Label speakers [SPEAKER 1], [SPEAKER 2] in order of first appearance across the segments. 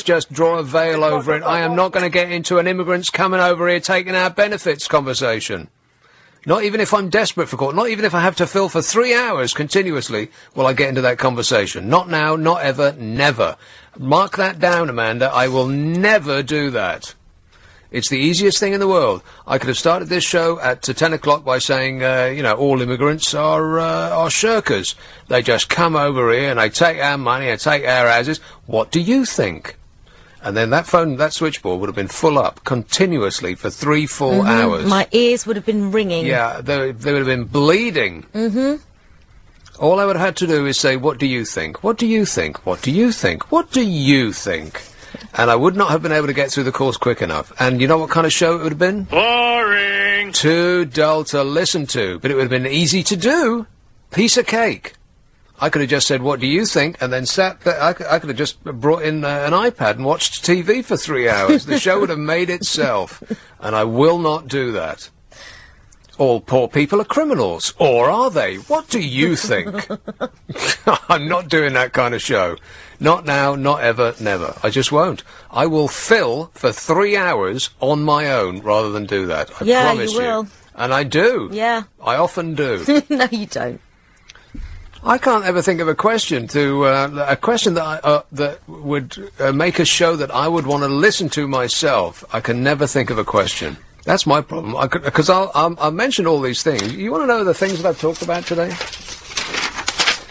[SPEAKER 1] just draw a veil over it. I am not going to get into an immigrants coming over here taking our benefits conversation. Not even if I'm desperate for court. Not even if I have to fill for 3 hours continuously will I get into that conversation. Not now, not ever, never. Mark that down, Amanda. I will never do that. It's the easiest thing in the world. I could have started this show at 10 o'clock by saying, all immigrants are shirkers. They just come over here and they take our money and take our houses. What do you think? And then that switchboard would have been full up continuously for 3 full hours.
[SPEAKER 2] My ears would have been ringing.
[SPEAKER 1] Yeah, they would have been bleeding. All I would have had to do is say, what do you think? What do you think? What do you think? What do you think? And I would not have been able to get through the course quick enough. And you know what kind of show it would have been?
[SPEAKER 3] Boring!
[SPEAKER 1] Too dull to listen to. But it would have been easy to do. Piece of cake. I could have just said, what do you think? And then sat there. I could have just brought in an iPad and watched TV for 3 hours. The show would have made itself. And I will not do that. All poor people are criminals. Or are they? What do you think? I'm not doing that kind of show. Not now, not ever, never. I just won't. I will fill for 3 hours on my own rather than do that. I promise you.
[SPEAKER 2] Will.
[SPEAKER 1] And I do.
[SPEAKER 2] Yeah.
[SPEAKER 1] I often do.
[SPEAKER 2] No, you don't.
[SPEAKER 1] I can't ever think of a question that would make a show that I would want to listen to myself. I can never think of a question. That's my problem. Because I'll mention all these things. You want to know the things that I've talked about today?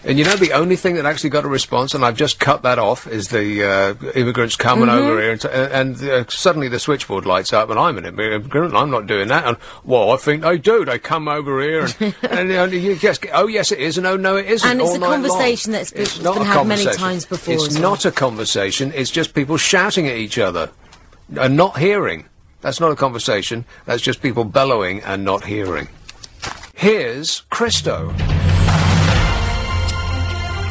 [SPEAKER 1] And you know the only thing that actually got a response, and I've just cut that off, is the immigrants coming over here, and suddenly the switchboard lights up, and I'm an immigrant, I'm not doing that, and, well, I think they do, they come over here, and you just get, oh yes it is, and oh no it isn't,
[SPEAKER 2] and it's
[SPEAKER 1] all
[SPEAKER 2] a
[SPEAKER 1] night
[SPEAKER 2] conversation
[SPEAKER 1] long.
[SPEAKER 2] that's been had many times before.
[SPEAKER 1] It's not a conversation, it's just people shouting at each other, and not hearing. That's not a conversation, that's just people bellowing and not hearing. Here's Christo.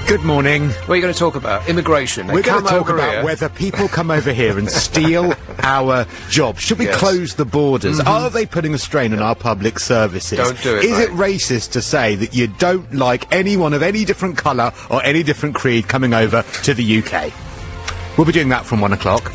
[SPEAKER 4] Good morning.
[SPEAKER 1] What are you going to talk about? Immigration.
[SPEAKER 4] We're going to talk about whether people come over here and steal our jobs. Should we close the borders? Are they putting a strain on our public services?
[SPEAKER 1] Don't do it,
[SPEAKER 4] Is it racist to say that you don't like anyone of any different colour or any different creed coming over to the UK? We'll be doing that from 1 o'clock.